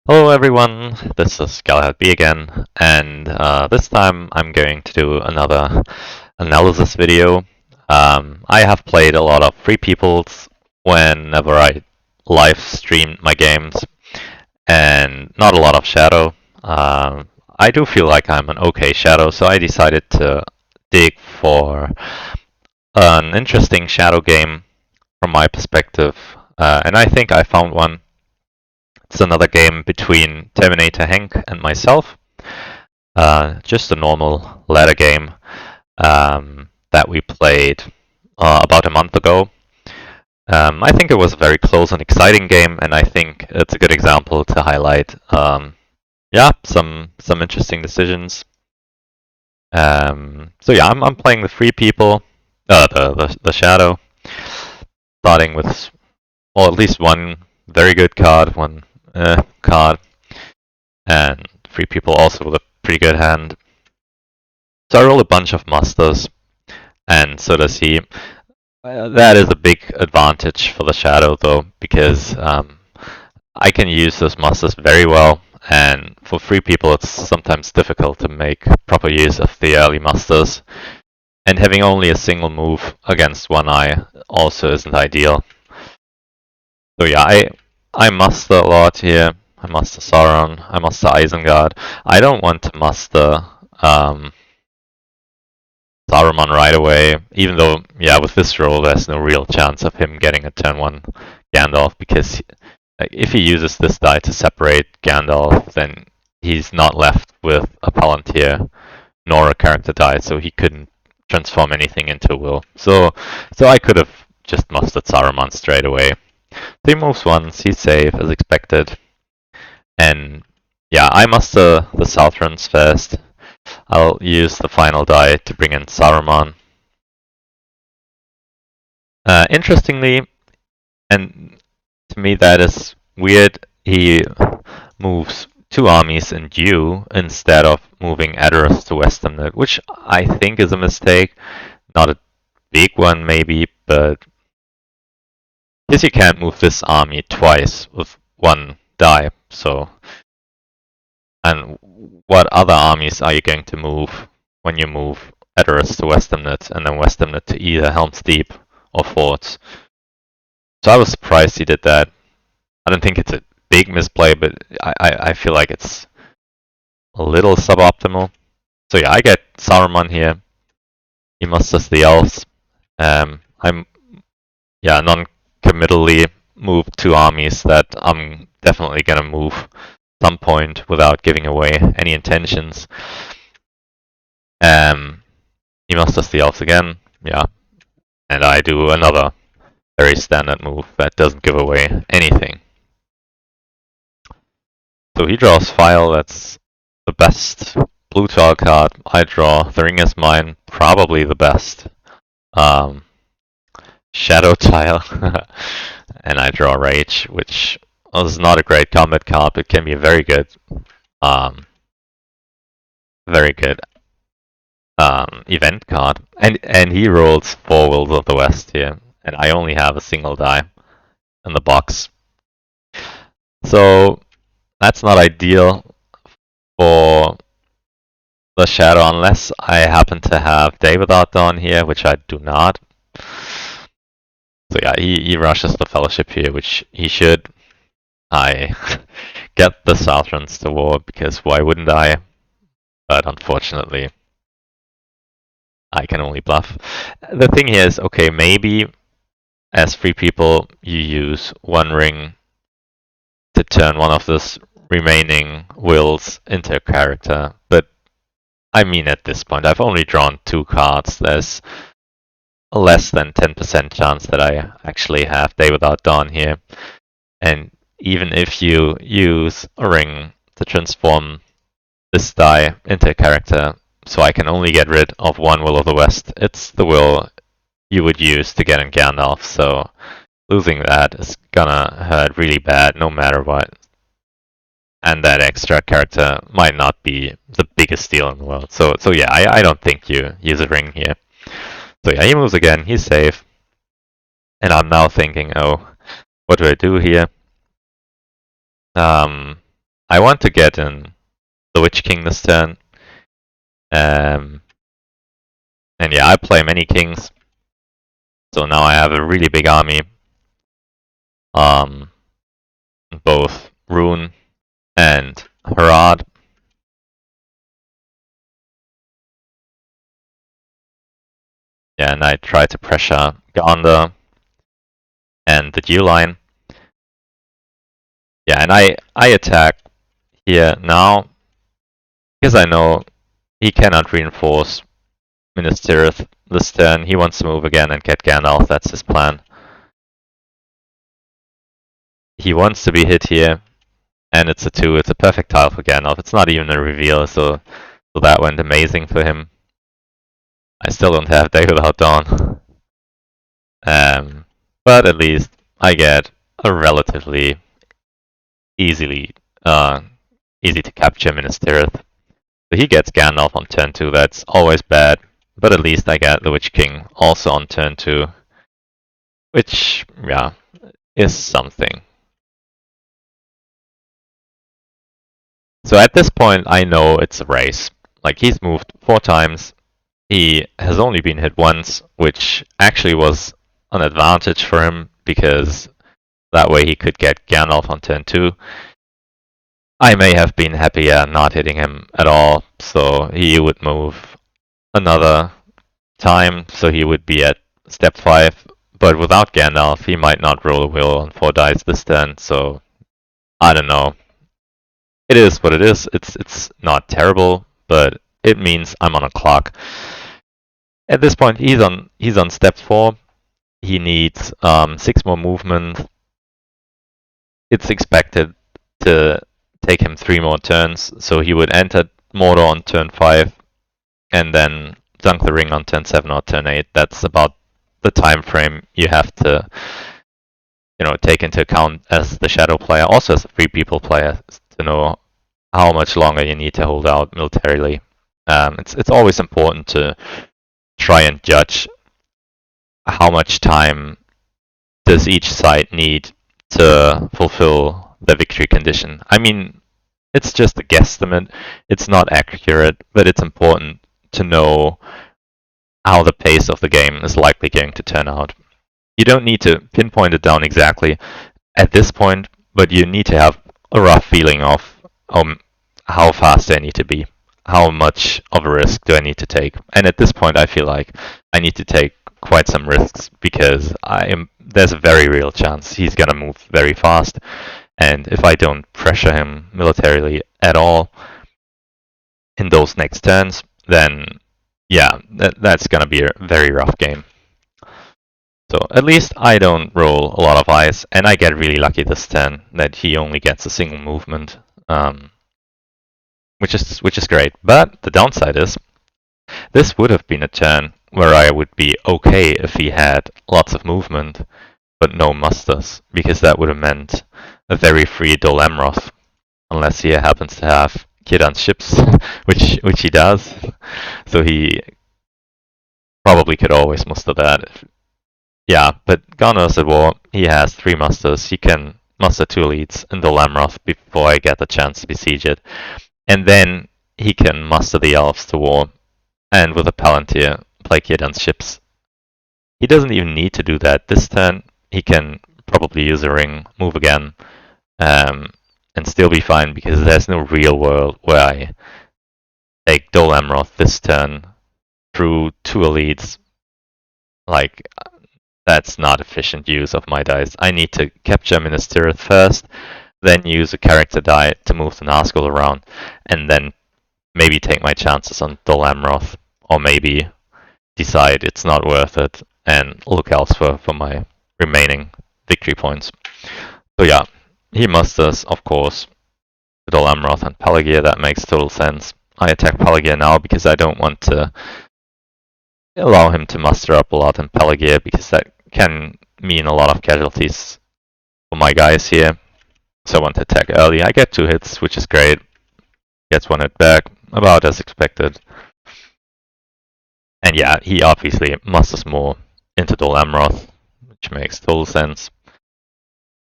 Hello everyone, this is GalahadB again, and this time I'm going to do another analysis video. I have played a lot of Free Peoples whenever I live streamed my games, and not a lot of Shadow. I do feel like I'm an okay Shadow, so I decided to dig for an interesting Shadow game from my perspective, and I think I found one. It's another game between Terminatorhenk and myself. Just a normal ladder game that we played about a month ago. I think it was a very close and exciting game, and I think it's a good example to highlight. Yeah, some interesting decisions. So yeah, I'm playing the Free People, the Shadow, starting with well at least one very good card, one card, and Free People also with a pretty good hand. So I roll a bunch of musters, and so does he. That is a big advantage for the Shadow, though, because I can use those musters very well, and for Free People it's sometimes difficult to make proper use of the early musters. And having only a single move against one eye also isn't ideal. So yeah, I muster a lot here. I muster Sauron, I muster Isengard. I don't want to muster Saruman right away, even though, yeah, with this roll, there's no real chance of him getting a turn 1 Gandalf, because if he uses this die to separate Gandalf, then he's not left with a Palantir nor a character die, so he couldn't transform anything into a will. So I could have just mustered Saruman straight away. So he moves once, he's safe, as expected. And yeah, I muster the Southrons first. I'll use the final die to bring in Saruman. Interestingly, and to me that is weird, he moves 2 armies in due instead of moving Edoras to Westermnet, which I think is a mistake. Not a big one maybe, but because you can't move this army twice with 1 die, so... And what other armies are you going to move when you move Edoras to Westermnet and then Westermnet to either Helm's Deep or Forts? So I was surprised he did that. I don't think it's a big misplay, but I feel like it's a little suboptimal. So yeah, I get Saruman here. He musters the elves. I'm non-committally moved 2 armies that I'm definitely gonna move some point without giving away any intentions. He musters the elves again, yeah, and I do another very standard move that doesn't give away anything. So he draws File, that's the best blue tile card. I draw The Ring is Mine, probably the best shadow tile. And I draw Rage, which is not a great combat card, but can be a very good event card. And he rolls 4 Wills of the West here, and I only have a single die in the box. So that's not ideal for the Shadow unless I happen to have David on here, which I do not. So yeah, he rushes the Fellowship here, which he should. I get the Southrons to war, because why wouldn't I? But unfortunately, I can only bluff. The thing here is, okay, maybe as Free People, you use 1 ring to turn one of those remaining wills into a character, but I mean at this point, I've only drawn 2 cards. There's a less than 10% chance that I actually have Day Without Dawn here. And even if you use a ring to transform this die into a character, so I can only get rid of 1 Will of the West, it's the will you would use to get in Gandalf, so losing that is gonna hurt really bad no matter what. And that extra character might not be the biggest deal in the world. So yeah, I don't think you use a ring here. So yeah, he moves again, he's safe. And I'm now thinking, oh, what do I do here? I want to get in the Witch King this turn. And yeah, I play many kings. So now I have a really big army. Both Rune and Harad. Yeah, and I try to pressure Gonda and the Dew line. Yeah, and I attack here now because I know he cannot reinforce Minas Tirith this turn. He wants to move again and get Gandalf. That's his plan. He wants to be hit here, and it's a 2. It's a perfect tile for Gandalf. It's not even a reveal, so that went amazing for him. I still don't have Day Without Dawn. But at least I get a relatively easy to capture Minas Tirith. So he gets Gandalf on turn 2, that's always bad. But at least I get the Witch King also on turn 2. Which, yeah, is something. So at this point I know it's a race. Like, he's moved 4 times. He has only been hit once, which actually was an advantage for him, because that way he could get Gandalf on turn 2. I may have been happier not hitting him at all, so he would move another time, so he would be at step 5. But without Gandalf, he might not roll a wheel on 4 dice this turn, so I don't know. It is what it is. It's not terrible, but it means I'm on a clock. At this point, he's on step 4. He needs 6 more movement. It's expected to take him 3 more turns, so he would enter Mordor on turn 5, and then dunk the ring on turn 7 or turn 8. That's about the time frame you have to, take into account as the Shadow player, also as a Free People player, to know how much longer you need to hold out militarily. It's always important to try and judge how much time does each side need to fulfill the victory condition. I mean, it's just a guesstimate. It's not accurate, but it's important to know how the pace of the game is likely going to turn out. You don't need to pinpoint it down exactly at this point, but you need to have a rough feeling of how fast I need to be. How much of a risk do I need to take? And at this point, I feel like I need to take quite some risks, because there's a very real chance he's gonna move very fast, and if I don't pressure him militarily at all in those next turns, then yeah, that's gonna be a very rough game. So at least I don't roll a lot of eyes, and I get really lucky this turn that he only gets a single movement, which is great. But the downside is, this would have been a turn where I would be okay if he had lots of movement, but no musters, because that would have meant a very free Dol Amroth, unless he happens to have Kiran's ships, which he does. So he probably could always muster that. Yeah, but Gone at War, he has 3 musters. He can muster 2 elites in Dol Amroth before I get the chance to besiege it. And then he can muster the elves to war, and with a Palantir, play Kiran's ships. He doesn't even need to do that this turn. He can probably use a ring, move again, and still be fine, because there's no real world where I take Dol Amroth this turn through 2 elites. Like, that's not efficient use of my dice. I need to capture Minas Tirith first, then use a character die to move the Nazgul around, and then maybe take my chances on Dol Amroth, or maybe decide it's not worth it and look elsewhere for my remaining victory points. So yeah, he musters, of course, Dol Amroth and Pelargir. That makes total sense. I attack Pelargir now because I don't want to allow him to muster up a lot in Pelargir, because that can mean a lot of casualties for my guys here. So I want to attack early. I get 2 hits, which is great. Gets 1 hit back, about as expected. And yeah, he obviously musters more into Dol Amroth, which makes total sense.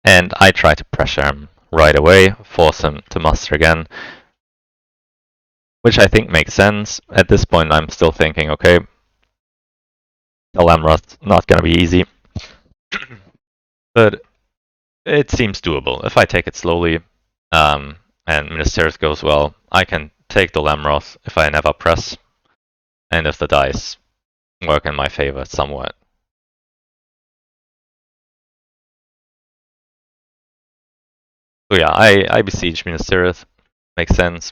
And I try to pressure him right away, force him to muster again, which I think makes sense. At this point, I'm still thinking, okay, the Lamroth's not going to be easy, but it seems doable. If I take it slowly, and Ministerith goes well, I can take the Lamroth if I never press, and if the dice work in my favor somewhat. So yeah, I besiege Ministerith. Makes sense.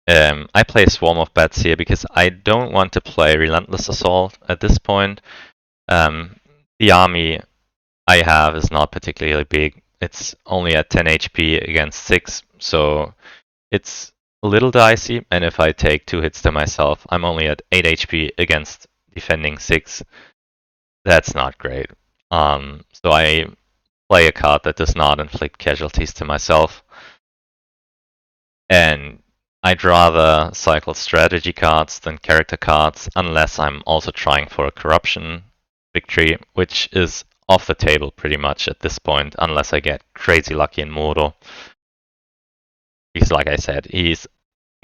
I play Swarm of Bats here because I don't want to play Relentless Assault at this point. The army I have is not particularly big. It's only at 10 HP against 6, so it's a little dicey, and if I take 2 hits to myself, I'm only at 8 HP against defending 6. That's not great. So I play a card that does not inflict casualties to myself. And I'd rather cycle strategy cards than character cards, unless I'm also trying for a corruption victory, which is off the table pretty much at this point, unless I get crazy lucky in Mordor. Because like I said, he's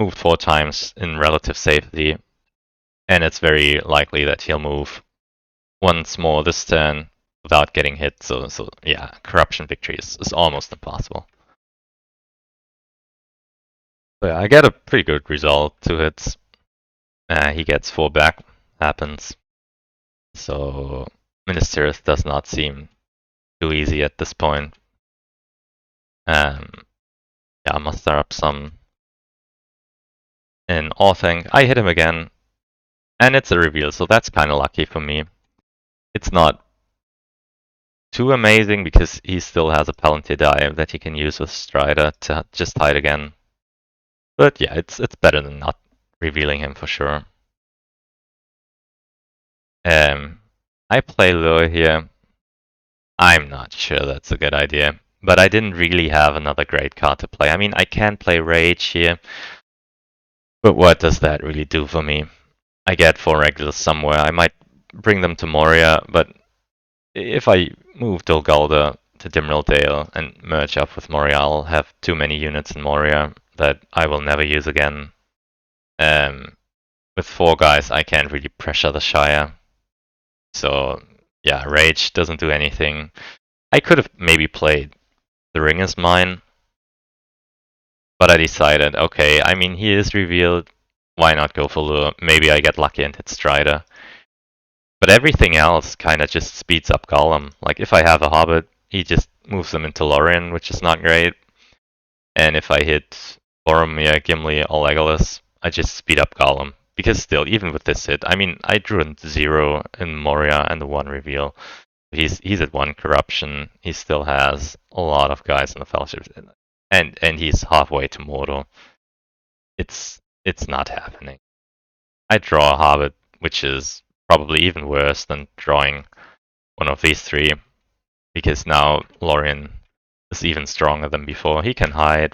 moved 4 times in relative safety, and it's very likely that he'll move once more this turn without getting hit, so yeah, corruption victory is almost impossible. So yeah, I get a pretty good result, 2 hits. He gets 4 back, happens. So Ministerith does not seem too easy at this point. Yeah, I must stir up some in Orthanc. I hit him again, and it's a reveal, so that's kind of lucky for me. It's not too amazing because he still has a Palantir die that he can use with Strider to just hide again. But yeah, it's better than not revealing him for sure. I play Lure here. I'm not sure that's a good idea, but I didn't really have another great card to play. I mean, I can play Rage here, but what does that really do for me? I get 4 regulars somewhere. I might bring them to Moria, but if I move Dol to Dimril Dale and merge up with Moria, I'll have too many units in Moria that I will never use again. With 4 guys, I can't really pressure the Shire. So yeah, Rage doesn't do anything. I could have maybe played The Ring is Mine, but I decided, okay, I mean, he is revealed, why not go for Lure? Maybe I get lucky and hit Strider. But everything else kind of just speeds up Gollum. Like, if I have a Hobbit, he just moves them into Lorien, which is not great. And if I hit Boromir, Gimli, or Legolas, I just speed up Gollum. Because still, even with this hit, I mean, I drew a 0 in Moria and the 1 reveal. He's at 1 corruption. He still has a lot of guys in the Fellowship. And he's halfway to Mordor. It's not happening. I draw a Hobbit, which is probably even worse than drawing one of these 3, because now Lorien is even stronger than before. He can hide.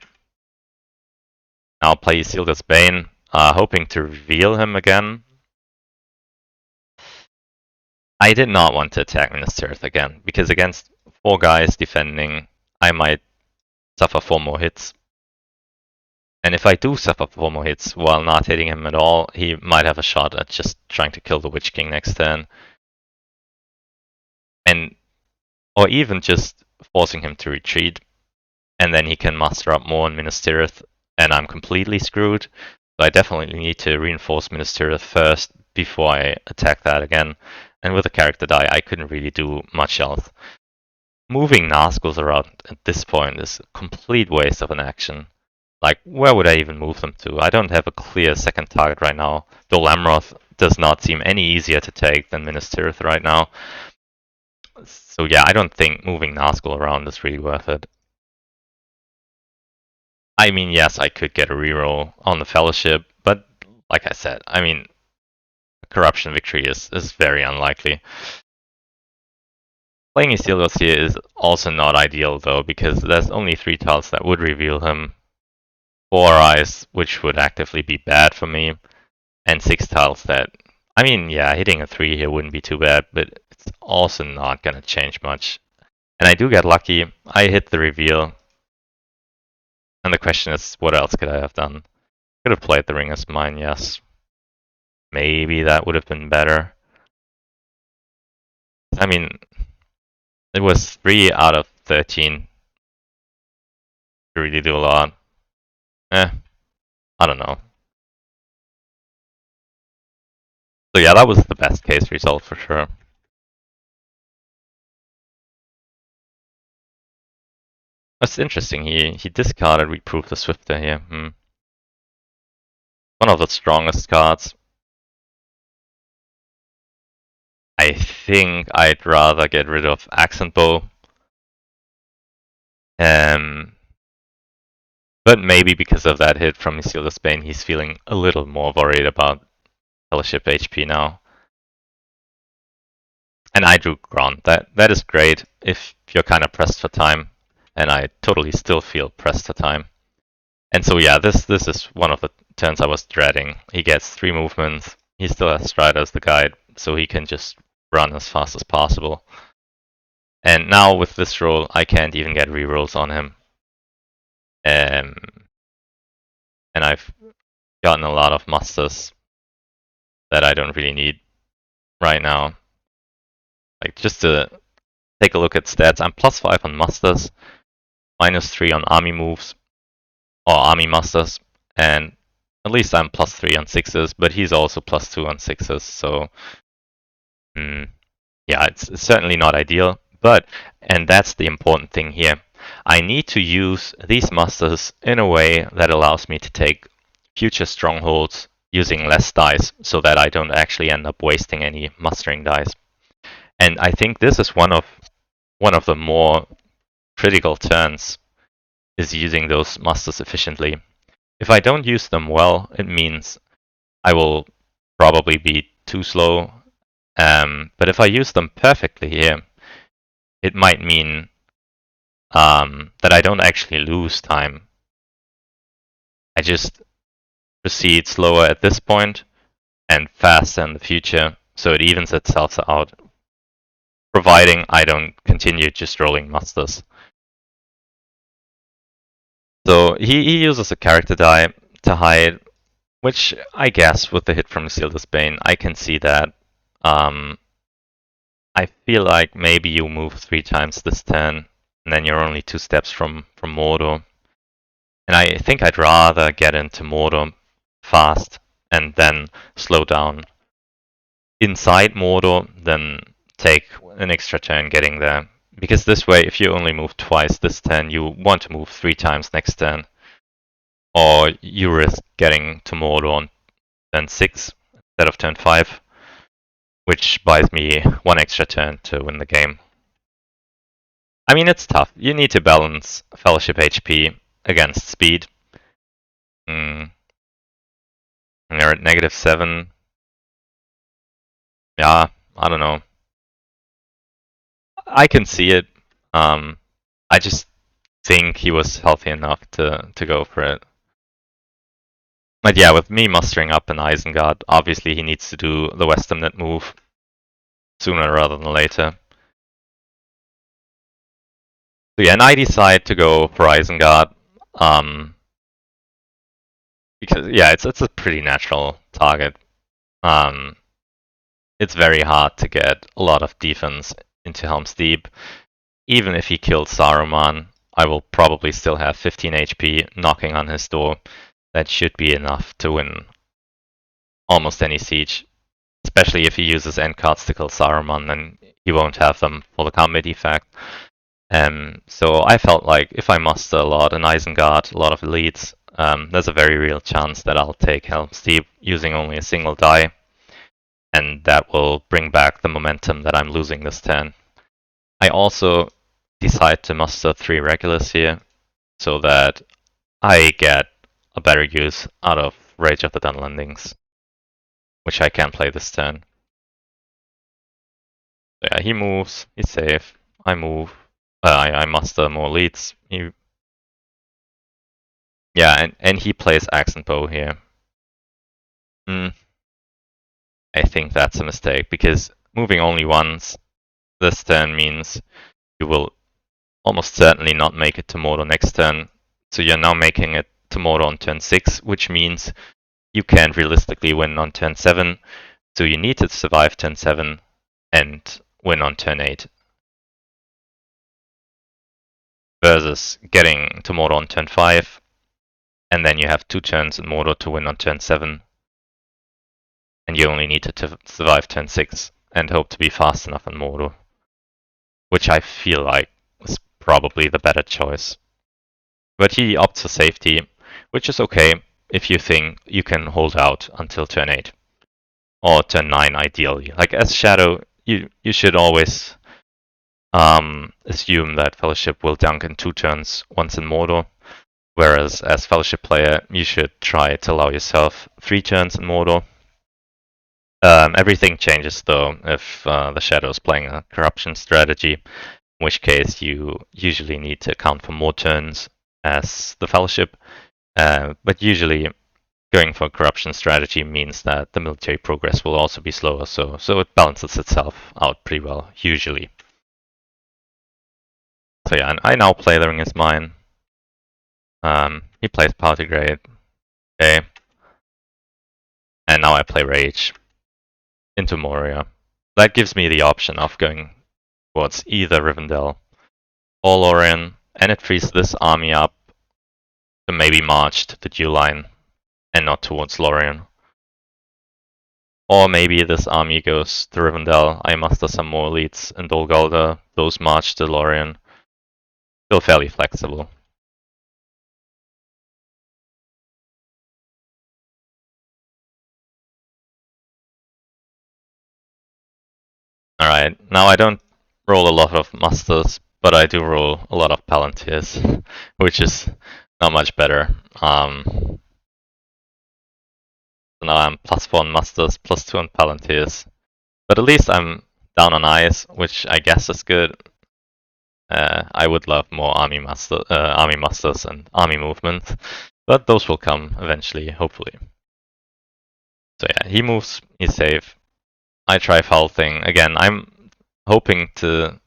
I'll play Isildur's Bane, hoping to reveal him again. I did not want to attack Ministerith again, because against 4 guys defending, I might suffer 4 more hits. And if I do suffer 4 more hits while not hitting him at all, he might have a shot at just trying to kill the Witch King next turn. Or even just forcing him to retreat, and then he can muster up more in Ministerith, and I'm completely screwed. So I definitely need to reinforce Ministerith first before I attack that again. And with a character die, I couldn't really do much else. Moving Nazgûls around at this point is a complete waste of an action. Like, where would I even move them to? I don't have a clear second target right now. Dol Amroth does not seem any easier to take than Ministerith right now. So yeah, I don't think moving Nazgûl around is really worth it. I mean, yes, I could get a reroll on the Fellowship, but like I said, I mean, a corruption victory is very unlikely. Playing Isildur's here is also not ideal though, because there's only 3 tiles that would reveal him, 4 eyes, which would actively be bad for me, and 6 tiles that, I mean, yeah, hitting a 3 here wouldn't be too bad, but it's also not gonna change much. And I do get lucky. I hit the reveal, And the question is, what else could I have done? Could have played the ring as mine, yes. Maybe that would have been better. I mean, it was 3 out of 13. To really do a lot. I don't know. So yeah, that was the best case result for sure. That's interesting. He discarded Reprove the Swifter here. One of the strongest cards. I think I'd rather get rid of Accent Bow. But maybe because of that hit from Isildur's Bane, he's feeling a little more worried about Fellowship HP now. And I drew Grant. That is great if you're kind of pressed for time. And I totally still feel pressed for time. And so yeah, this is one of the turns I was dreading. He gets 3 movements. He still has Strider as the guide, so he can just run as fast as possible. And now with this roll, I can't even get rerolls on him. And I've gotten a lot of musters that I don't really need right now. Like, just to take a look at stats, I'm +5 on musters, -3 on army moves, or army musters, and at least I'm +3 on 6s, but he's also +2 on 6s, so yeah, it's certainly not ideal. But, and that's the important thing here, I need to use these musters in a way that allows me to take future strongholds using less dice, so that I don't actually end up wasting any mustering dice. And I think this is one of the more critical turns, is using those musters efficiently. If I don't use them well, it means I will probably be too slow. But if I use them perfectly here, it might mean that I don't actually lose time. I just proceed slower at this point and faster in the future, so it evens itself out, providing I don't continue just rolling musters. So he uses a character die to hide, which I guess with the hit from Isildur's Bane, I can see that. I feel like maybe you move 3 times this turn, and then you're only 2 steps from Mordor. And I think I'd rather get into Mordor fast and then slow down inside Mordor than take an extra turn getting there. Because this way, if you only move twice this turn, you want to move 3 times next turn. Or you risk getting to Mordor on turn 6 instead of turn 5, which buys me 1 extra turn to win the game. I mean, it's tough. You need to balance Fellowship HP against speed. And you're at -7. Yeah, I don't know. I can see it. I just think he was healthy enough to go for it. But yeah, with me mustering up an Isengard, obviously he needs to do the Westernet move sooner rather than later. So yeah, and I decide to go for Isengard. Because yeah, it's a pretty natural target. It's very hard to get a lot of defense into Helm's Deep. Even if he kills Saruman, I will probably still have 15 HP knocking on his door. That should be enough to win almost any siege. Especially if he uses end cards to kill Saruman, then he won't have them for the combat effect. So I felt like if I muster a lot in Isengard, a lot of elites, there's a very real chance that I'll take Helm's Deep using only a single die. And that will bring back the momentum that I'm losing this turn. I also decide to muster 3 regulars here, so that I get a better use out of Rage of the Dunlendings, which I can play this turn. So yeah, he moves, he's safe, I move, I muster more leads. Yeah, and he plays Accent Bow here. I think that's a mistake, because moving only once this turn means you will almost certainly not make it to Mordor next turn. So you're now making it to mortar on turn 6, which means you can't realistically win on turn 7. So you need to survive turn 7 and win on turn 8. Versus getting to mortar on turn 5, and then you have 2 turns in mortar to win on turn 7. And you only need to survive turn 6 and hope to be fast enough in mortar. Which I feel like is probably the better choice. But he opts for safety, which is okay if you think you can hold out until turn 8. Or turn 9 ideally. Like as Shadow, you should always assume that Fellowship will dunk in 2 turns once in Mordor. Whereas as Fellowship player, you should try to allow yourself 3 turns in Mordor. Everything changes though if the Shadow is playing a corruption strategy, in which case you usually need to account for more turns as the Fellowship. But usually going for a corruption strategy means that the military progress will also be slower, so it balances itself out pretty well, usually. So yeah, I now play the Ring is Mine. He plays Party Grade. Okay. And now I play Rage into Moria. That gives me the option of going towards either Rivendell or Lorien, and it frees this army up to maybe march to the Dew Line and not towards Lorien. Or maybe this army goes to Rivendell, I muster some more elites in Dol Guldur, those march to Lorien. Still fairly flexible. Alright, now I don't roll a lot of musters, but I do roll a lot of Palantirs, which is not much better. So now I'm +4 on musters, +2 on Palantirs. But at least I'm down on ice, which I guess is good. I would love more army musters and army movement, but those will come eventually, hopefully. So yeah, he moves, he's safe. I try Foul Thing. Again, I'm hoping to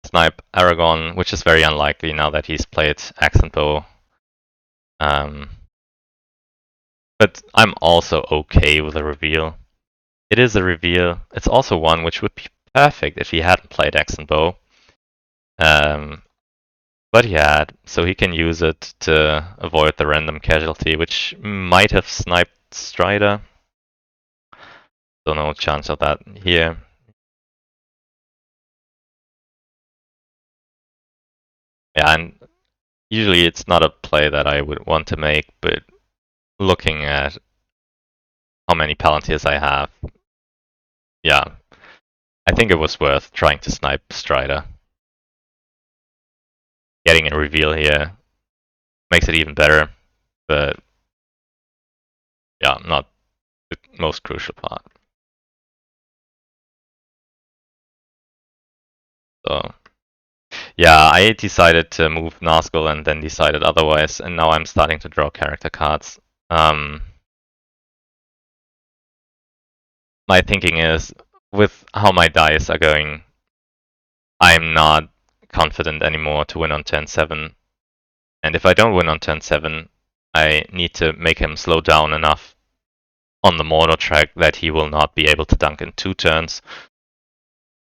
snipe Aragorn, which is very unlikely now that he's played Accent Bow. But I'm also okay with a reveal. It is a reveal. It's also one which would be perfect if he hadn't played Accent Bow. But he had, so he can use it to avoid the random casualty, which might have sniped Strider. So no chance of that here. Yeah, and usually it's not a play that I would want to make, but looking at how many Palantirs I have, yeah, I think it was worth trying to snipe Strider. Getting a reveal here makes it even better, but yeah, not the most crucial part. So yeah, I decided to move Nazgul and then decided otherwise, and now I'm starting to draw character cards. My thinking is, with how my dice are going, I'm not confident anymore to win on turn 7. And if I don't win on turn 7, I need to make him slow down enough on the Mordor track that he will not be able to dunk in 2 turns.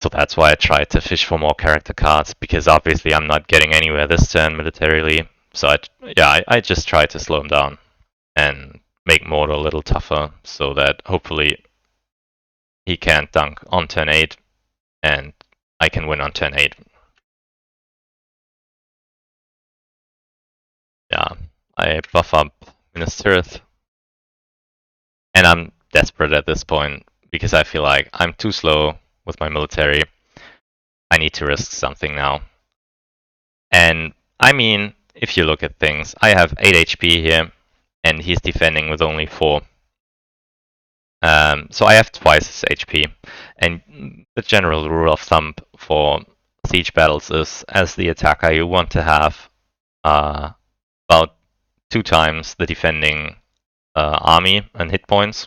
So that's why I tried to fish for more character cards, because obviously I'm not getting anywhere this turn militarily. So I just tried to slow him down and make Mordor a little tougher so that hopefully he can't dunk on turn 8 and I can win on turn 8. Yeah, I buff up Minas Tirith. And I'm desperate at this point because I feel like I'm too slow with my military. I need to risk something now. And I mean, if you look at things, I have 8 HP here, and he's defending with only 4. So I have twice his HP. And the general rule of thumb for siege battles is, as the attacker, you want to have about 2 times the defending army and hit points,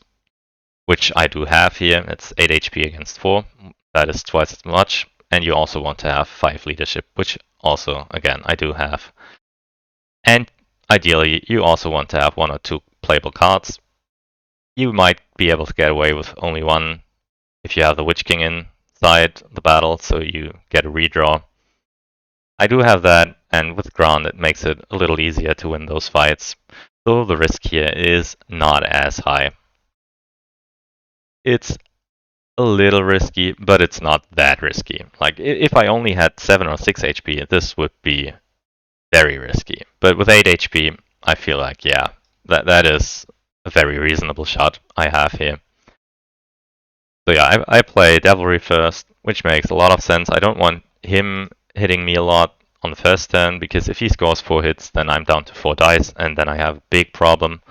which I do have here. It's 8 HP against 4. That is twice as much. And you also want to have 5 leadership, which also, again, I do have. And ideally, you also want to have 1 or 2 playable cards. You might be able to get away with only one if you have the Witch King inside the battle, so you get a redraw. I do have that, and with Grant it makes it a little easier to win those fights, so the risk here is not as high. It's a little risky, but it's not that risky. Like, if I only had 7 or 6 HP, this would be very risky. But with 8 HP, I feel like, yeah, that is a very reasonable shot I have here. So yeah, I play Devilry first, which makes a lot of sense. I don't want him hitting me a lot on the first turn, because if he scores 4 hits, then I'm down to 4 dice, and then I have a big problem.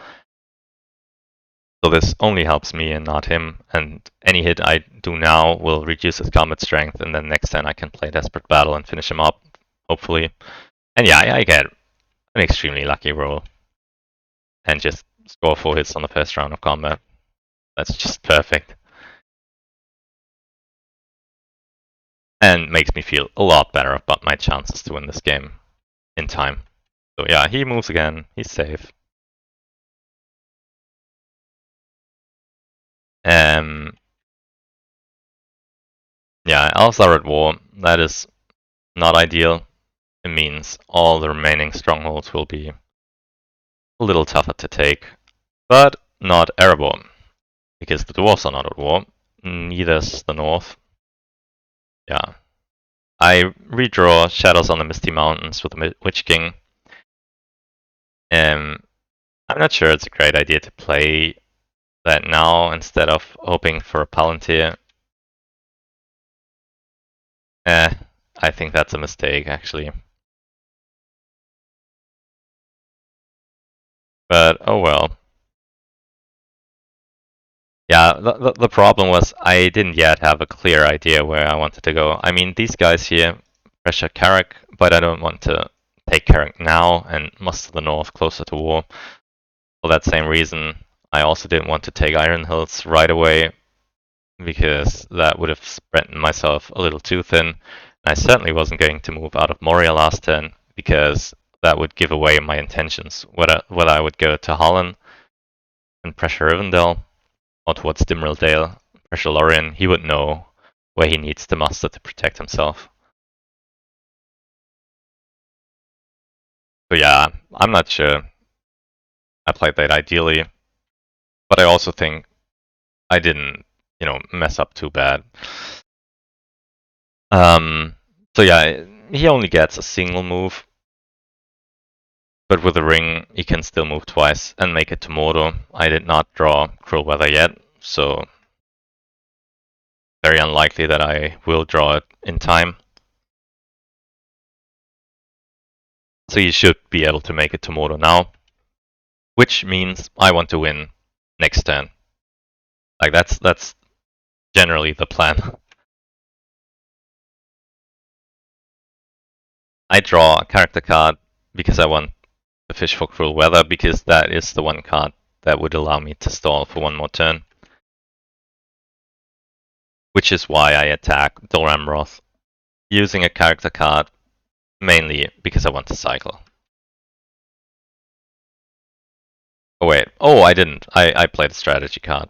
So this only helps me and not him, and any hit I do now will reduce his combat strength, and then next turn I can play Desperate Battle and finish him up, hopefully. And yeah, I get an extremely lucky roll, and just score 4 hits on the first round of combat. That's just perfect. And makes me feel a lot better about my chances to win this game in time. So yeah, he moves again, he's safe. Yeah, elves are at war. That is not ideal. It means all the remaining strongholds will be a little tougher to take, but not Erebor, because the dwarves are not at war. Neither's the north. Yeah. I redraw Shadows on the Misty Mountains with the Witch King. I'm not sure it's a great idea to play that now instead of hoping for a Palantir. I think that's a mistake, actually. But oh well. Yeah, the problem was I didn't yet have a clear idea where I wanted to go. I mean, these guys here pressure Carrick, but I don't want to take Carrick now and muster the north closer to war. For that same reason, I also didn't want to take Iron Hills right away, because that would have spread myself a little too thin. I certainly wasn't going to move out of Moria last turn, because that would give away my intentions, whether I would go to Holland and pressure Rivendell, or towards Dimrill Dale, pressure Lorien. He would know where he needs to muster to protect himself. So yeah, I'm not sure I played that ideally, but I also think I didn't, mess up too bad. So yeah, he only gets a single move, but with the ring, he can still move twice and make it to Mordor. I did not draw Cruel Weather yet, so very unlikely that I will draw it in time. So he should be able to make it to Mordor now, which means I want to win next turn. Like, that's generally the plan. I draw a character card because I want to fish for Cruel Weather, because that is the one card that would allow me to stall for one more turn. Which is why I attack Dol Amroth, using a character card, mainly because I want to cycle. Oh wait, oh I didn't. I played a strategy card.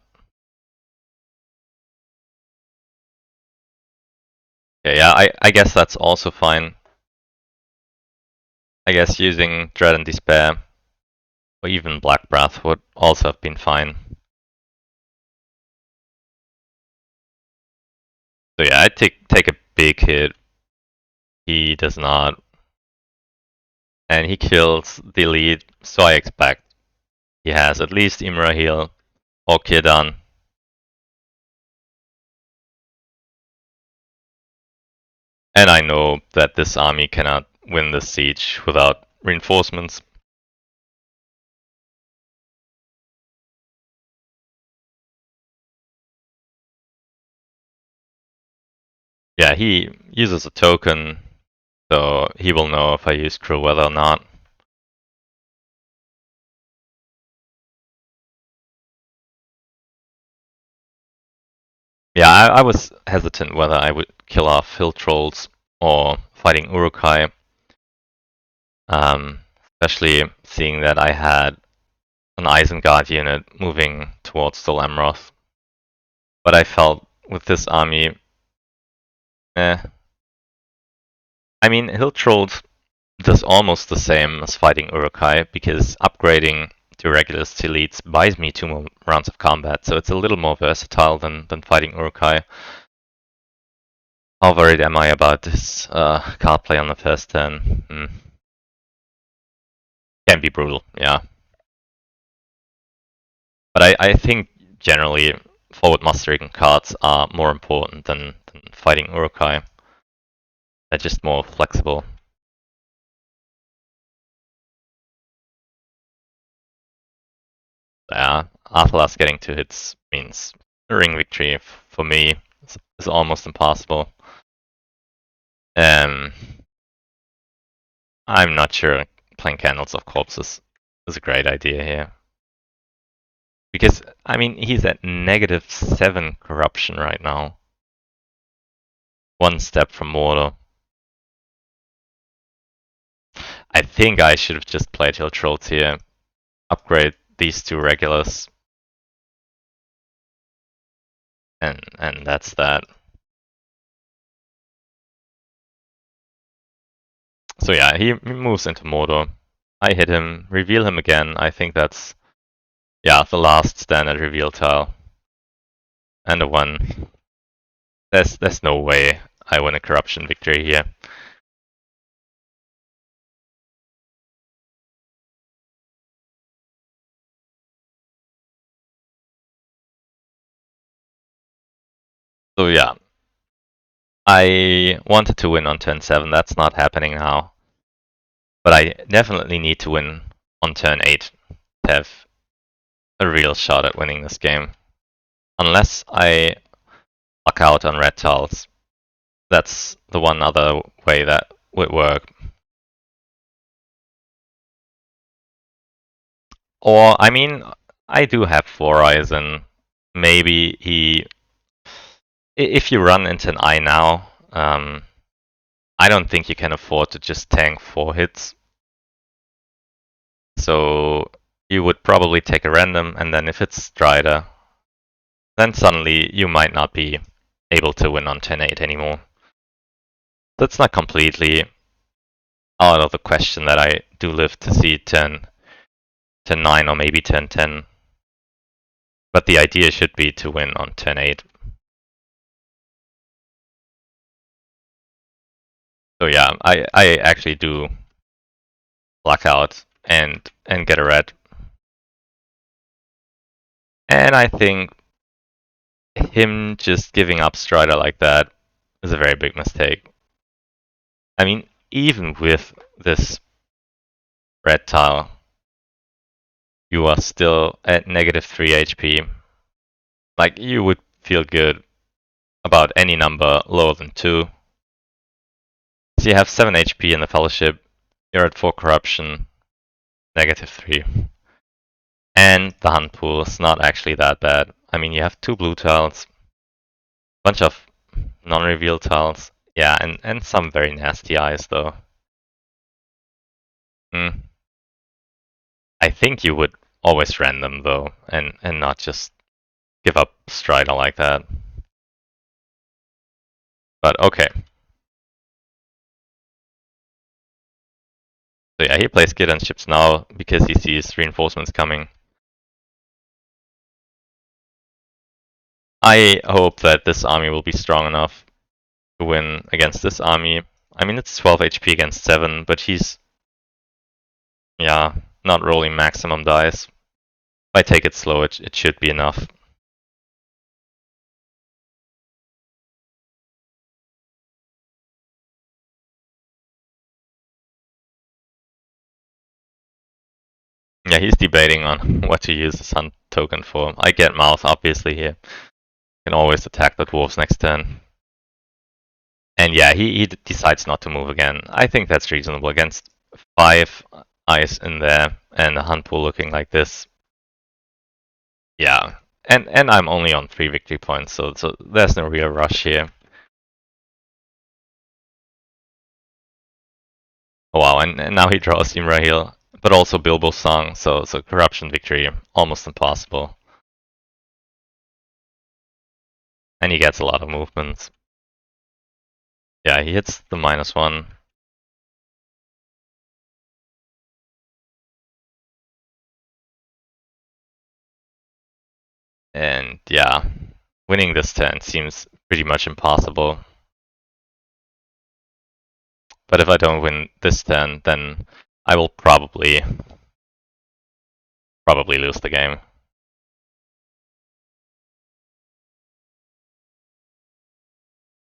Okay, yeah, I guess that's also fine. I guess using Dread and Despair, or even Black Breath, would also have been fine. So yeah, I take a big hit. He does not. And he kills the lead, so I expect he has at least Imrahil or Kirdan. And I know that this army cannot win this siege without reinforcements. Yeah, he uses a token, so he will know if I use Cruel Weather or not. Yeah, I was hesitant whether I would kill off Hill Trolls or fighting Uruk-hai. especially seeing that I had an Isengard unit moving towards the Lamroth. But I felt with this army, I mean, Hill Trolls does almost the same as fighting Urukai, because upgrading to regulars to elites buys me 2 more rounds of combat, so it's a little more versatile than fighting Urukai. How worried am I about this card play on the first turn? Can be brutal, yeah. But I think generally forward mustering cards are more important than fighting Urukai. They're just more flexible. Yeah, Athalas getting 2 hits means a ring victory for me is almost impossible. I'm not sure playing Candles of Corpses is a great idea here. Because, I mean, he's at -7 corruption right now. 1 step from Mordor. I think I should have just played Hill Trolls here. Upgrade these 2 regulars. And that's that. So yeah, he moves into Mordor. I hit him, reveal him again. I think that's, yeah, the last standard reveal tile. And a 1. There's no way I win a corruption victory here. So yeah, I wanted to win on turn 7. That's not happening now. But I definitely need to win on turn 8 to have a real shot at winning this game. Unless I luck out on red tiles. That's the one other way that would work. Or, I mean, I do have 4 eyes, and maybe he... If you run into an eye now, I don't think you can afford to just tank 4 hits. So you would probably take a random, and then if it's Strider, then suddenly you might not be able to win on turn 8 anymore. That's not completely out of the question that I do live to see turn 9 or maybe turn 10. But the idea should be to win on turn 8. So yeah, I actually do luck out and get a red. And I think him just giving up Strider like that is a very big mistake. I mean, even with this red tile, you are still at -3 HP. Like, you would feel good about any number lower than 2. So you have 7 HP in the Fellowship, you're at 4 corruption, -3. And the hunt pool is not actually that bad. I mean, you have 2 blue tiles, bunch of non-reveal tiles, yeah, and some very nasty eyes though. I think you would always random though, and not just give up Strider like that. But okay. So yeah, he plays Kid and ships now because he sees reinforcements coming. I hope that this army will be strong enough to win against this army. I mean, it's 12 HP against 7, but he's, yeah, not rolling maximum dice. If I take it slow, it should be enough. Yeah, he's debating on what to use this hunt token for. I get mouth, obviously, here. Can always attack the dwarves next turn. And yeah, he decides not to move again. I think that's reasonable against 5 eyes in there and a hunt pool looking like this. Yeah, and I'm only on 3 victory points, so there's no real rush here. Oh, wow, and now he draws Imrahil. but also Bilbo's song, so corruption victory, almost impossible. And he gets a lot of movements. Yeah, he hits the -1. And yeah, winning this turn seems pretty much impossible. But if I don't win this turn, then I will probably lose the game.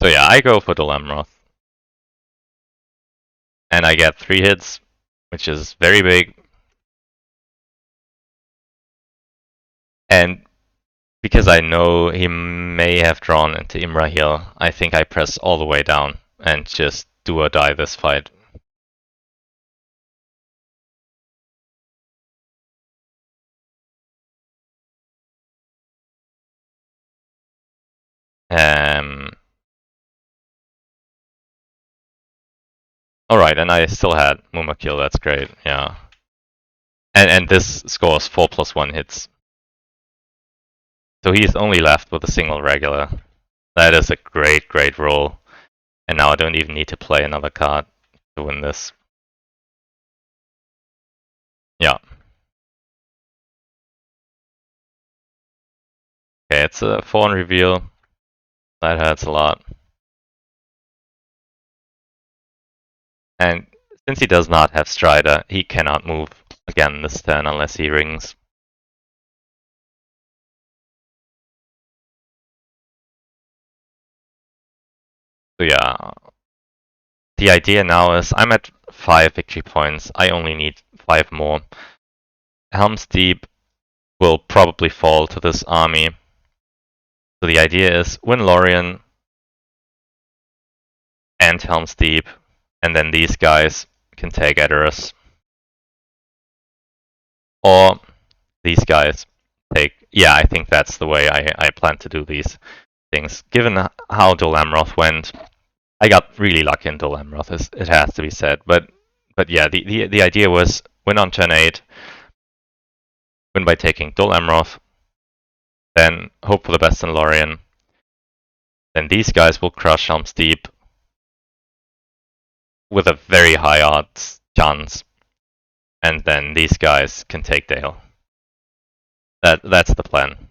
So yeah, I go for the Lamroth. And I get 3 hits, which is very big. And because I know he may have drawn into Imrahil, I think I press all the way down and just do or die this fight. Alright, and I still had Mumakil, that's great, yeah. And this scores 4+1 hits. So he's only left with a single regular. That is a great, great roll. And now I don't even need to play another card to win this. Yeah. Okay, it's a 4 on reveal. That hurts a lot. And since he does not have Strider, he cannot move again this turn unless he rings. So yeah, the idea now is I'm at 5 victory points. I only need 5 more. Helm's Deep will probably fall to this army. So the idea is win Lorien and Helm's Deep, and then these guys can take Edoras. Or these guys take... Yeah, I think that's the way I plan to do these things. Given how Dol Amroth went, I got really lucky in Dol Amroth, it has to be said. But yeah, the idea was win on turn 8, win by taking Dol Amroth, then hope for the best in Lorien. Then these guys will crush Helm's Deep with a very high odds chance. And then these guys can take Dale. That's the plan.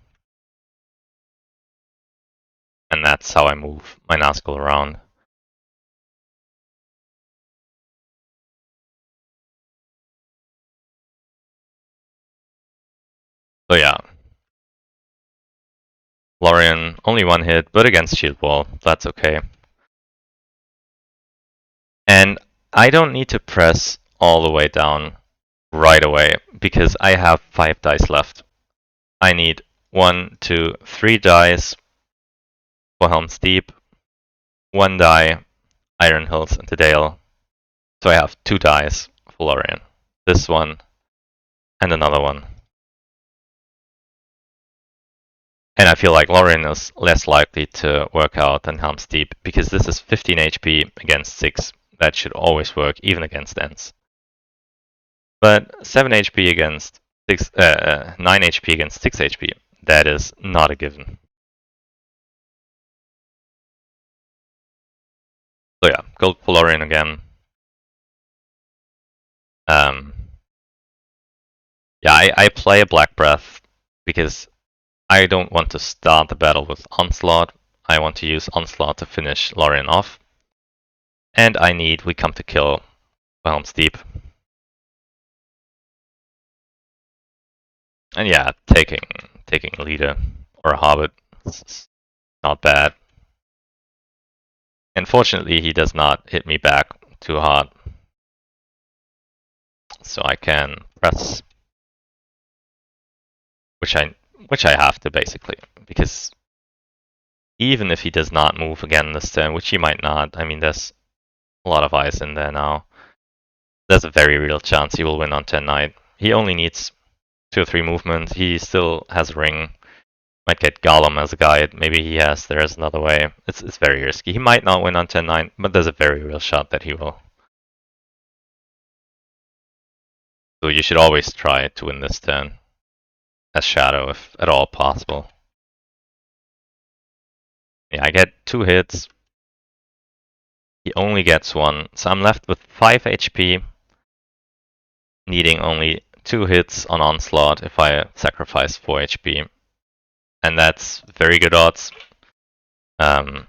And that's how I move my Nazgul around. So yeah. Lorien, only 1 hit, but against Shield Wall. That's okay. And I don't need to press all the way down right away, because I have 5 dice left. I need 1, 2, 3 dice for Helm's Deep, 1 die, Iron Hills into Dale. So I have 2 dice for Lorien. This one, and another one. And I feel like Lorien is less likely to work out than Helm's Deep, because this is 15 HP against 6. That should always work, even against Ents. But 7 HP against 6, 9 HP against 6 HP, that is not a given. So yeah, go for Lorien again. Yeah, I play a Black Breath because I don't want to start the battle with Onslaught. I want to use Onslaught to finish Lorien off. And I need We Come to Kill for Helm's Deep. And yeah, taking a leader or a hobbit is not bad. Unfortunately, he does not hit me back too hard. So I can press, which I have to basically, because even if he does not move again this turn, which he might not, I mean there's a lot of ice in there now, there's a very real chance he will win on turn 9. He only needs 2 or 3 movements. He still has a ring. Might get Gollum as a guide. Maybe he has. There is another way. It's very risky. He might not win on turn 9, but there's a very real shot that he will. So you should always try to win this turn as Shadow if at all possible. Yeah, I get 2 hits. He only gets 1, so I'm left with 5 HP, needing only 2 hits on Onslaught if I sacrifice 4 HP. And that's very good odds. So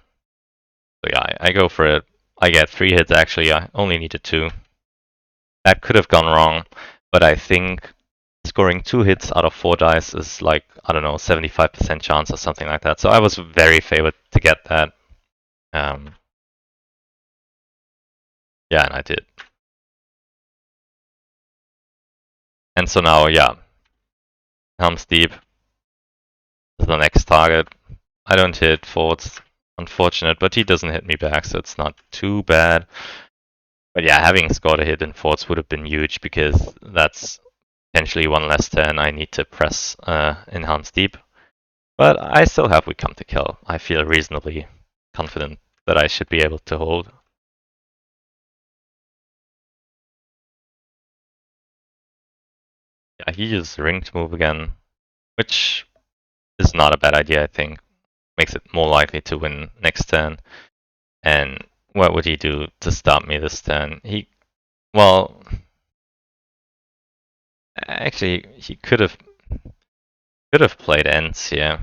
yeah, I go for it. I get 3 hits actually, I only needed 2. That could have gone wrong, but I think scoring 2 hits out of 4 dice is like, I don't know, 75% chance or something like that. So I was very favored to get that. Yeah, and I did. And so now, yeah, Helm's Deep is the next target. I don't hit forwards, unfortunate, but he doesn't hit me back, so it's not too bad. But yeah, having scored a hit in forwards would have been huge because that's potentially 1 less turn I need to press in Helm's Deep. But I still have We Come to Kill. I feel reasonably confident that I should be able to hold. Yeah, he uses Ring to move again, which is not a bad idea, I think. Makes it more likely to win next turn. And what would he do to stop me this turn? Well, actually, he could have played Ents here.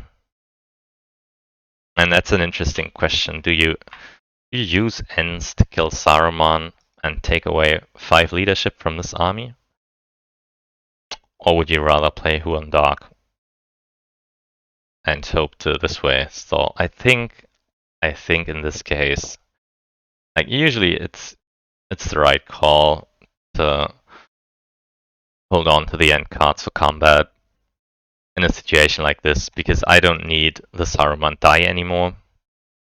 And that's an interesting question. Do you use Ents to kill Saruman and take away 5 leadership from this army? Or would you rather play Huan Dark and hope to this way stall? I think in this case, like usually it's the right call to hold on to the end cards for combat in a situation like this because I don't need the Saruman die anymore,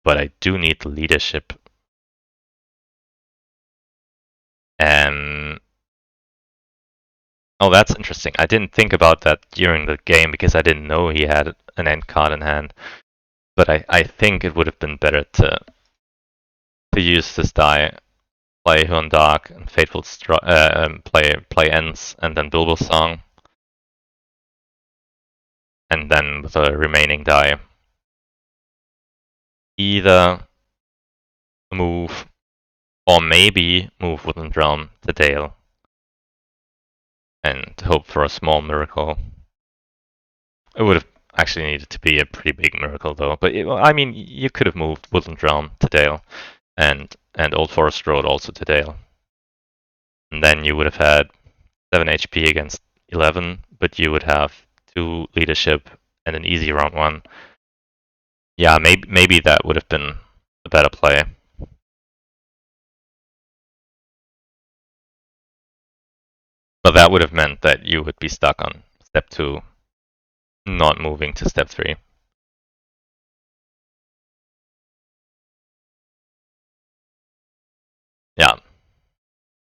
but I do need the leadership. And oh, that's interesting. I didn't think about that during the game because I didn't know he had an end card in hand. But I think it would have been better to use this die, play Huan Dark and Fateful play Ends and then Bilbo Song, and then with the remaining die, either move or maybe move Woodland Realm to Dale and hope for a small miracle. It would have actually needed to be a pretty big miracle though. But I mean, you could have moved Woodland Realm to Dale and Old Forest Road also to Dale. And then you would have had 7 HP against 11, but you would have 2 leadership and an easy round 1. Yeah, maybe that would have been a better play. But that would have meant that you would be stuck on step 2, not moving to step 3. Yeah.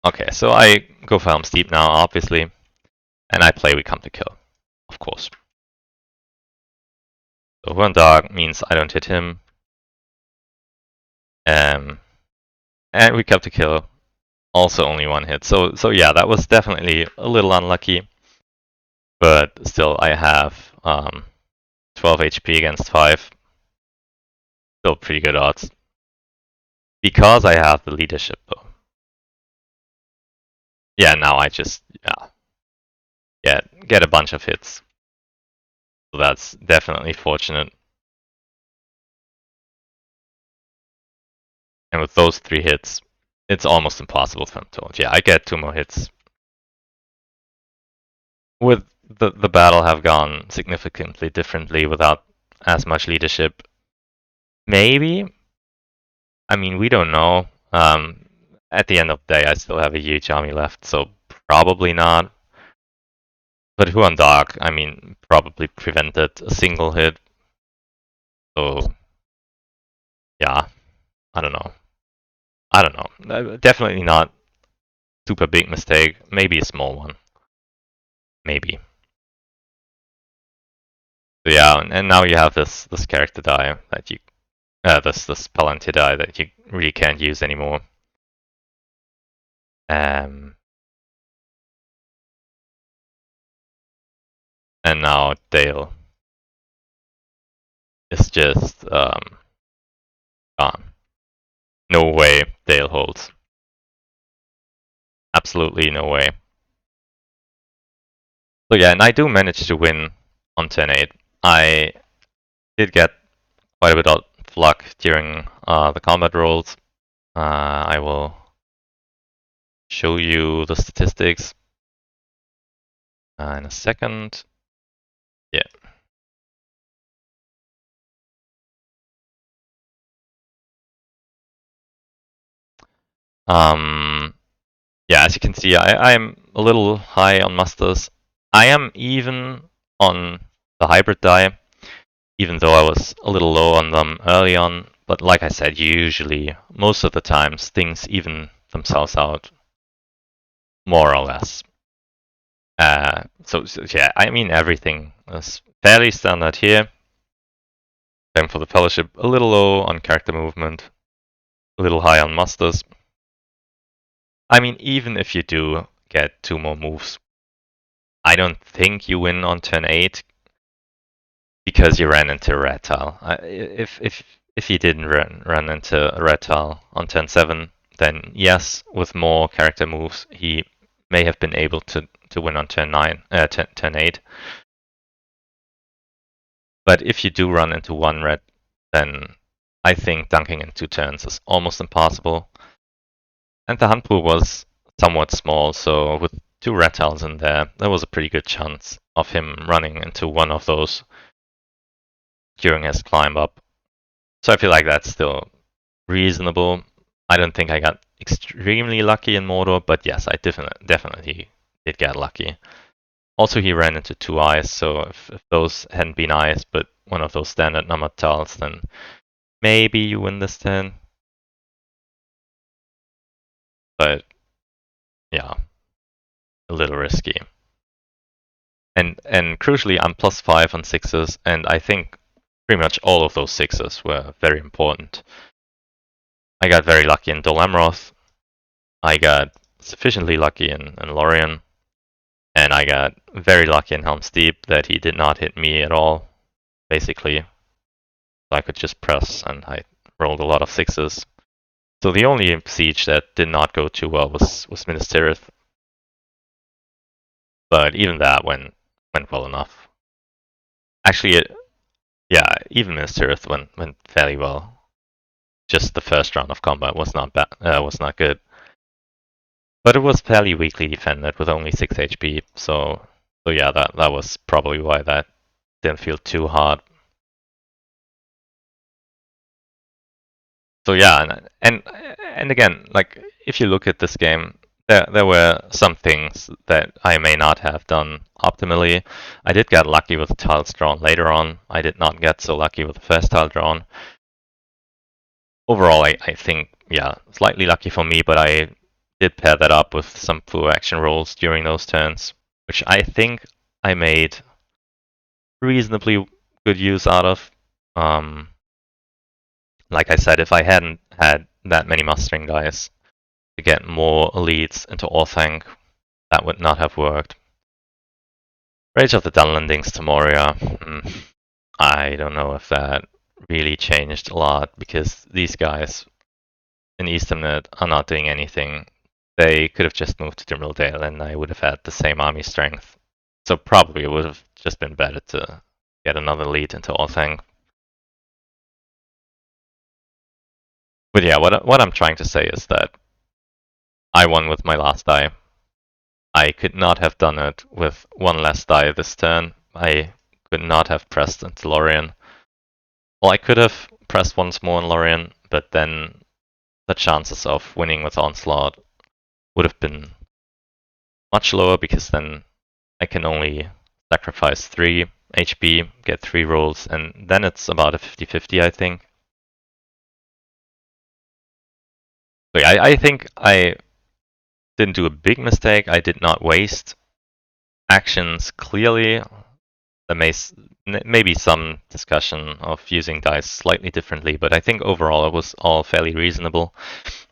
Okay, so I go for Helm's Deep now, obviously, and I play We Come to Kill, of course. So Huan Dark means I don't hit him. And We Come to Kill, also only 1 hit. So yeah, that was definitely a little unlucky. But still, I have 12 HP against 5. Still pretty good odds. Because I have the leadership, though. Yeah, now I just get a bunch of hits. So that's definitely fortunate. And with those 3 hits, it's almost impossible for him to hold. Yeah, I get 2 more hits. Would the battle have gone significantly differently without as much leadership? Maybe. I mean, we don't know. At the end of the day, I still have a huge army left, so probably not. But Huan Dark, I mean, probably prevented a single hit. So, yeah, I don't know. Definitely not super big mistake. Maybe a small one. Maybe. So yeah, and now you have this character die that you, this Palantir die that you really can't use anymore. And now Dale is just gone. No way Dale holds. Absolutely no way. So yeah, and I do manage to win on turn 8. I did get quite a bit of luck during the combat rolls. I will show you the statistics in a second. Yeah. Yeah, as you can see, I'm a little high on musters. I am even on the hybrid die, even though I was a little low on them early on. But like I said, usually, most of the times, things even themselves out, more or less. So yeah, I mean everything is fairly standard here. Same for the fellowship, a little low on character movement, a little high on musters. I mean, even if you do get 2 more moves, I don't think you win on turn 8 because you ran into a red tile. If you didn't run into a red tile on turn 7, then yes, with more character moves, he may have been able to win on turn 8. But if you do run into 1 red, then I think dunking in 2 turns is almost impossible. And the hunt pool was somewhat small, so with 2 red tiles in there, there was a pretty good chance of him running into one of those during his climb up. So I feel like that's still reasonable. I don't think I got extremely lucky in Mordor, but yes, I definitely did get lucky. Also, he ran into 2 eyes, so if those hadn't been eyes, but one of those standard number tiles, then maybe you win this turn. But yeah, a little risky. And crucially, I'm +5 on 6s, and I think pretty much all of those 6s were very important. I got very lucky in Dol Amroth. I got sufficiently lucky in Lorien. And I got very lucky in Helm's Deep that he did not hit me at all, basically. I could just press, and I rolled a lot of 6s. So the only siege that did not go too well was Minas Tirith. But even that went well enough. Actually, yeah, even Minas Tirith went fairly well. Just the first round of combat was not bad, was not good. But it was fairly weakly defended with only 6 HP, so yeah, that was probably why that didn't feel too hard. So yeah, and again, like if you look at this game, there were some things that I may not have done optimally. I did get lucky with tiles drawn later on. I did not get so lucky with the first tile drawn. Overall, I think, yeah, slightly lucky for me, but I did pair that up with some fluid action rolls during those turns, which I think I made reasonably good use out of. Like I said, if I hadn't had that many mustering guys to get more elites into Orthanc, that would not have worked. Rage of the Dunlandings to Moria. I don't know if that really changed a lot, because these guys in Easternnet are not doing anything. They could have just moved to Dimrildale and I would have had the same army strength. So probably it would have just been better to get another lead into Orthanc. But yeah, what I'm trying to say is that I won with my last die. I could not have done it with 1 less die this turn. I could not have pressed into Lorien. Well, I could have pressed once more in Lorien, but then the chances of winning with Onslaught would have been much lower, because then I can only sacrifice 3 HP, get 3 rolls, and then it's about a 50-50, I think. So yeah, I think I didn't do a big mistake. I did not waste actions clearly. There may be some discussion of using dice slightly differently, but I think overall it was all fairly reasonable.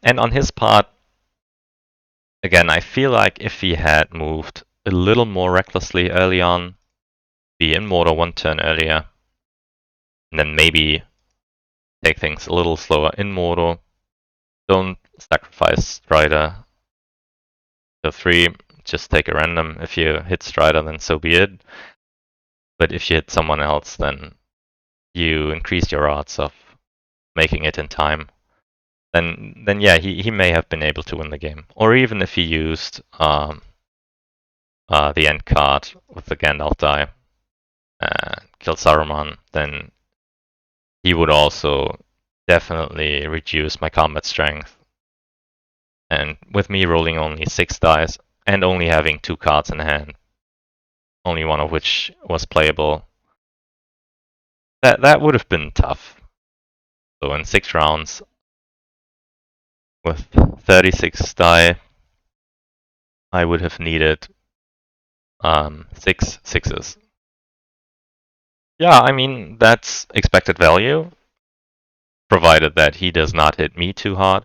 And on his part, again, I feel like if he had moved a little more recklessly early on, be in mortar one turn earlier, and then maybe take things a little slower in mortar. Don't sacrifice Strider to 3, just take a random. If you hit Strider, then so be it. But if you hit someone else, then you increase your odds of making it in time. Then yeah, he may have been able to win the game. Or even if he used the end card with the Gandalf die and kill Saruman, then he would also definitely reduce my combat strength. And with me rolling only 6 dice and only having 2 cards in hand, only one of which was playable, that would have been tough. So in 6 rounds, with 36 die, I would have needed 6 sixes. Yeah, I mean, that's expected value, provided that he does not hit me too hard.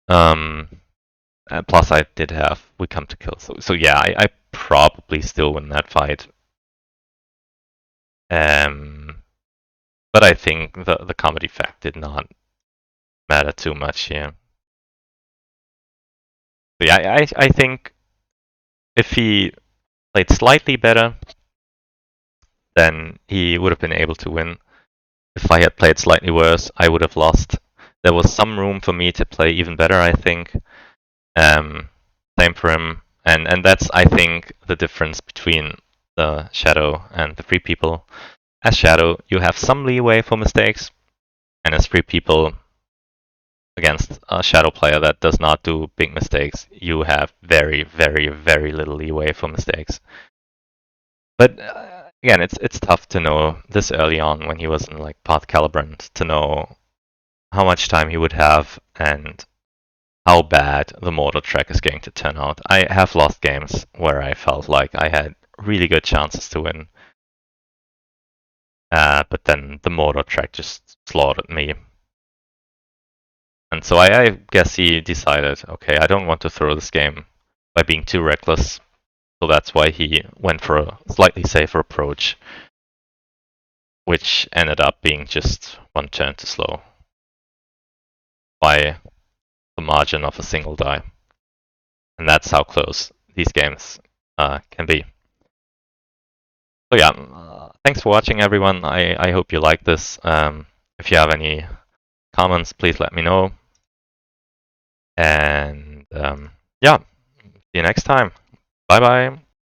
Plus, I did have We Come to Kill. So yeah, I probably still win that fight. But I think the combat effect did not matter too much here. So yeah, I think if he played slightly better, then he would have been able to win. If I had played slightly worse, I would have lost. There was some room for me to play even better, I think. Same for him. And that's, I think, the difference between the Shadow and the Free People. As Shadow, you have some leeway for mistakes, and as Free People, against a Shadow player that does not do big mistakes, you have very, very, very little leeway for mistakes. But again, it's tough to know this early on when he was in like Path Calibrant to know how much time he would have and how bad the mortar track is going to turn out. I have lost games where I felt like I had really good chances to win, but then the mortar track just slaughtered me. And so I guess he decided, okay, I don't want to throw this game by being too reckless. So that's why he went for a slightly safer approach, which ended up being just one turn too slow by the margin of a single die. And that's how close these games can be. So yeah, thanks for watching, everyone. I hope you like this. If you have any comments, please let me know. And yeah, see you next time. Bye bye.